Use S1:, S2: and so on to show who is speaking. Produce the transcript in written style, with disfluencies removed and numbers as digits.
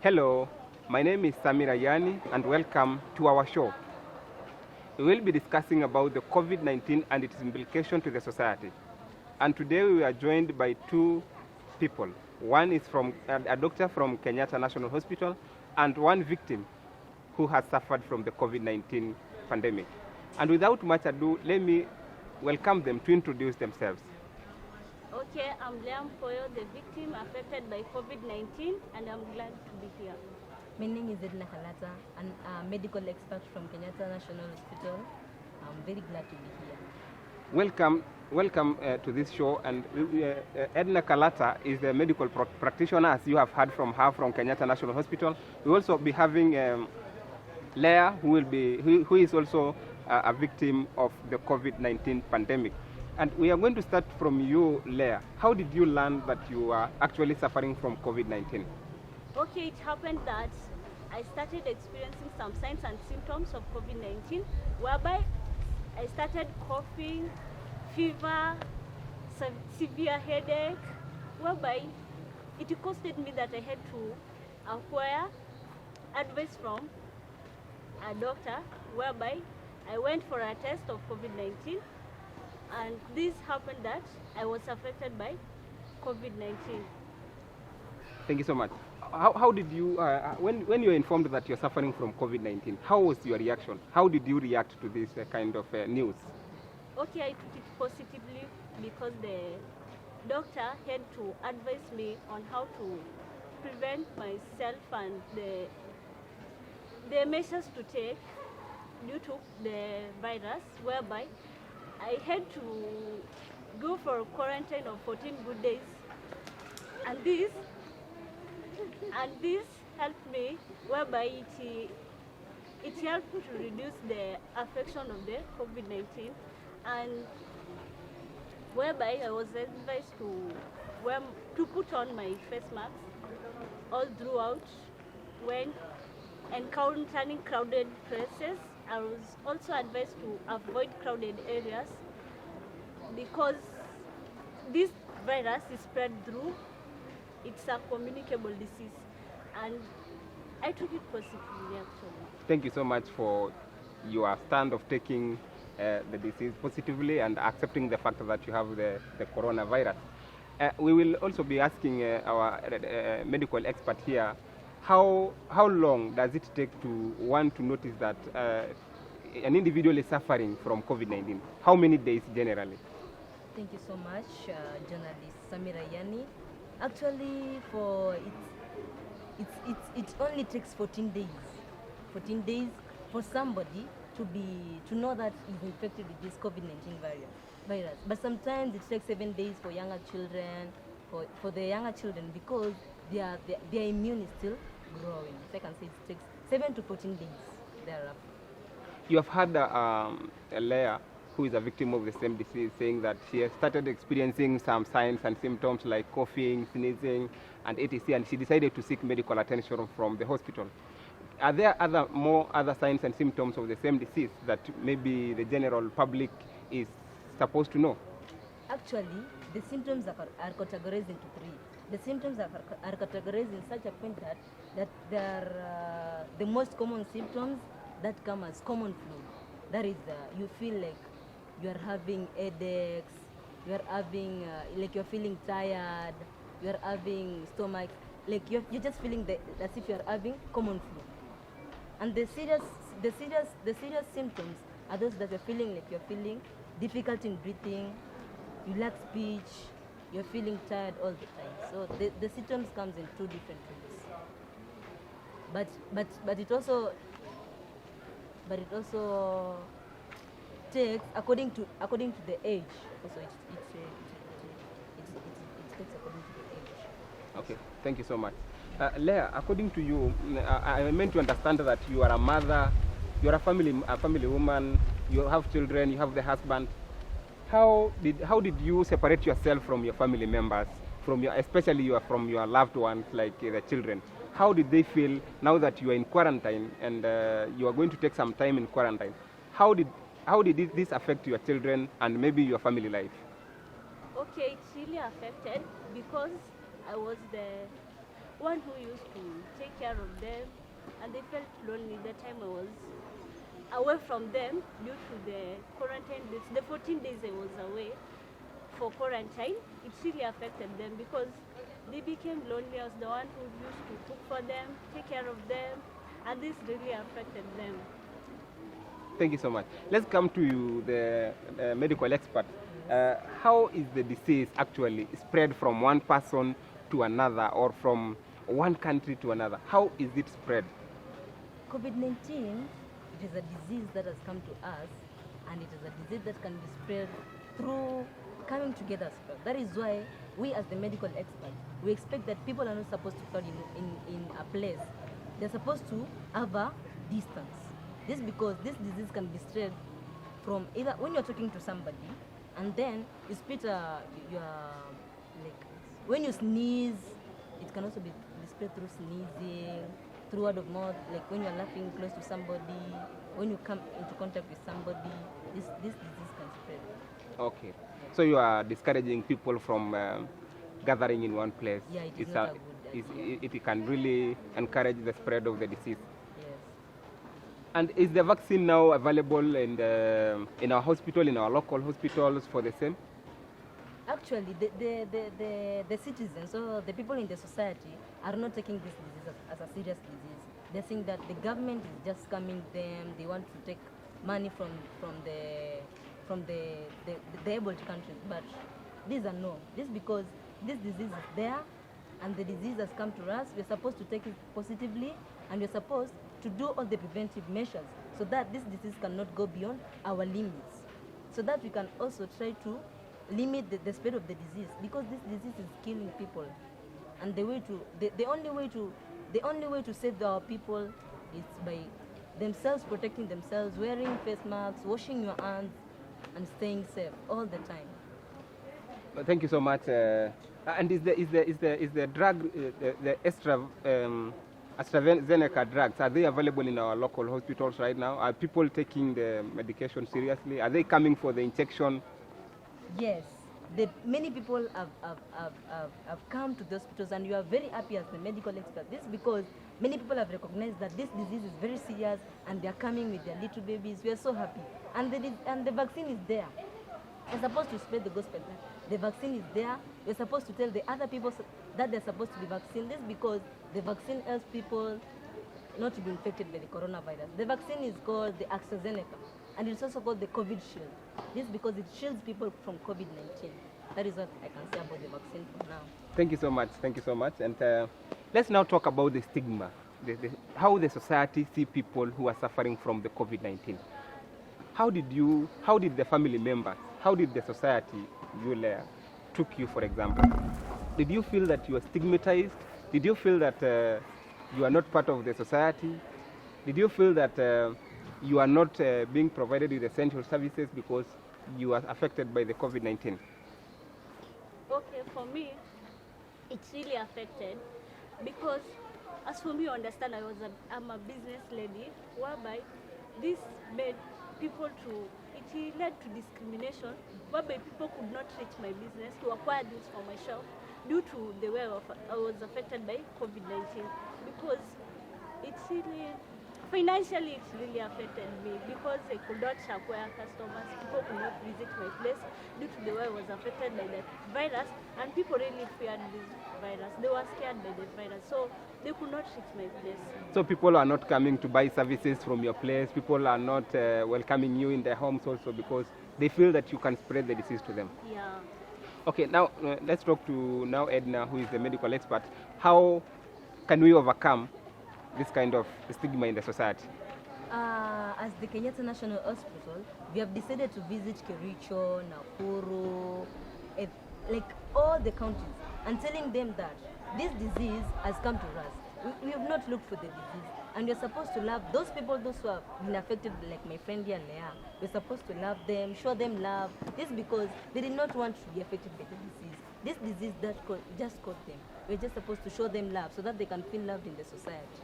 S1: Hello, my name is Samira Yani and welcome to our show. We will be discussing about the COVID-19 and its implication to the society. And today we are joined by two people. One is from a doctor from Kenyatta National Hospital and one victim who has suffered from the COVID-19 pandemic. And without much ado, let me welcome them to introduce themselves.
S2: Okay, I'm Liam Poyo, the victim affected by COVID-19, and I'm glad to be here.
S3: My name is Edna Kalata, a medical expert from Kenyatta National Hospital. I'm very glad to be here.
S1: Welcome to this show. And Edna Kalata is the medical practitioner, as you have heard from her from Kenyatta National Hospital. We'll also be having Leah, who is also a victim of the COVID-19 pandemic. And we are going to start from you, Leah. How did you learn that you are actually suffering from COVID-19?
S2: Okay, it happened that I started experiencing some signs and symptoms of COVID-19, whereby I started coughing, fever, severe headache, whereby it costed me that I had to acquire advice from a doctor, whereby I went for a test of COVID-19, and this happened that I was affected by COVID-19.
S1: Thank you so much. How did you, when you were informed that you're suffering from COVID-19, how was your reaction? How did you react to this kind of news?
S2: Okay, I took it positively because the doctor had to advise me on how to prevent myself and the measures to take due to the virus, whereby I had to go for a quarantine of 14 good days, and this helped me, whereby it helped to reduce the affection of the COVID-19, and whereby I was advised to put on my face mask all throughout when encountering crowded places. I was also advised to avoid crowded areas because this virus is spread through, it's a communicable disease, and I took it positively actually.
S1: Thank you so much for your stand of taking the disease positively and accepting the fact that you have the coronavirus. We will also be asking our medical expert here, how long does it take to one to notice that an individual is suffering from COVID-19? How many days generally?
S3: Thank you so much, journalist Samira Yani. Actually, it only takes 14 days. 14 days for somebody to know that he's infected with this COVID-19 virus. But sometimes it takes 7 days for younger children, for the younger children, because their immune is still growing. So I can say it takes 7 to 14 days thereafter.
S1: You have had a Leah, who is a victim of the same disease, saying that she has started experiencing some signs and symptoms like coughing, sneezing, and etc., and she decided to seek medical attention from the hospital. Are there other signs and symptoms of the same disease that maybe the general public is supposed to know?
S3: Actually, the symptoms are categorized into three. The symptoms are categorized in such a point that there are the most common symptoms that come as common flu. That is, you feel like you are having headaches, you are having like you're feeling tired, you are having stomach, like you're just feeling as if you are having common flu. And the serious symptoms are those that you're feeling like you're feeling difficult in breathing, you lack speech, you're feeling tired all the time. So the symptoms comes in two different ways. But it also takes according to the age. Also, it takes according to the age.
S1: Okay, thank you so much. Leah, according to you, I meant to understand that you are a mother, you are a family woman, you have children, you have the husband. How did you separate yourself from your family members, especially from your loved ones, like the children? How did they feel now that you are in quarantine and you are going to take some time in quarantine? How did this affect your children and maybe your family life?
S2: Okay, it really affected because I was the one who used to take care of them, and they felt lonely the time I was away from them due to the quarantine days. The 14 days I was away for quarantine, it really affected them because they became lonely. I was the one who used to cook for them, take care of them, and this really affected them.
S1: Thank you so much. Let's come to you, the medical expert. How is the disease actually spread from one person to another or from one country to another? How is it spread?
S3: COVID-19, it is a disease that has come to us, and it is a disease that can be spread through coming together as well. That is why we as the medical experts, we expect that people are not supposed to crowd in a place. They're supposed to have a distance. This because this disease can be spread from either when you're talking to somebody and then you spit when you sneeze, it can also be spread through sneezing, through word of mouth, like when you're laughing close to somebody, when you come into contact with somebody, this disease can spread.
S1: Okay. So you are discouraging people from gathering in one place.
S3: Yeah, it is not a good idea.
S1: It can really encourage the spread of the disease.
S3: Yes.
S1: And is the vaccine now available in our hospital, in our local hospitals for the same?
S3: Actually, the citizens or the people in the society are not taking this disease as a serious disease. They're saying that the government is just scamming them. They want to take money from the able countries. But these are no. This because this disease is there, and the disease has come to us. We're supposed to take it positively, and we're supposed to do all the preventive measures so that this disease cannot go beyond our limits, so that we can also try to limit the spread of the disease, because this disease is killing people, and the only way to save our people is by themselves protecting themselves, wearing face masks, washing your hands, and staying safe all the time.
S1: Thank you so much. And is the drug, the AstraZeneca drugs, are they available in our local hospitals right now? Are people taking the medication seriously? Are they coming for the injection?
S3: Yes, many people have come to the hospitals, and you are very happy as the medical expert. This is because many people have recognized that this disease is very serious, and they are coming with their little babies. We are so happy, and the vaccine is there. We're supposed to spread the gospel. The vaccine is there. We're supposed to tell the other people that they're supposed to be vaccinated. This because the vaccine helps people not to be infected by the coronavirus. The vaccine is called the AstraZeneca, and it's also called the COVID shield. This because it shields people from COVID-19. That is what I can say about the vaccine for now.
S1: Thank you so much. Thank you so much. And let's now talk about the stigma, how the society see people who are suffering from the COVID-19. How did the family members, how did the society, took you, for example? Did you feel that you were stigmatized? Did you feel that you are not part of the society? Did you feel that you are not being provided with essential services because you are affected by the COVID-19?
S2: Okay, for me, it's really affected because, as for me, you understand, I'm a business lady, whereby this made people it led to discrimination, whereby people could not reach my business to acquire this for my shop due to the way I was affected by COVID-19, because financially it really affected me because I could not acquire customers, people could not visit my place due to the way I was affected by the virus, and people really feared this virus. They were scared by the virus, so they could not reach my place.
S1: So people are not coming to buy services from your place, people are not welcoming you in their homes also because they feel that you can spread the disease to them.
S2: Yeah.
S1: Okay, now let's talk to Edna, who is the medical expert. How can we overcome this kind of stigma in the society?
S3: As the Kenyatta National Hospital, we have decided to visit Kericho, Nakuru, like all the counties, and telling them that this disease has come to us. We have not looked for the disease, and we're supposed to love those people, those who have been affected, like my friend here, Leah. We're supposed to love them, show them love. This because they did not want to be affected by the disease. This disease just caught them. We're just supposed to show them love so that they can feel loved in the society.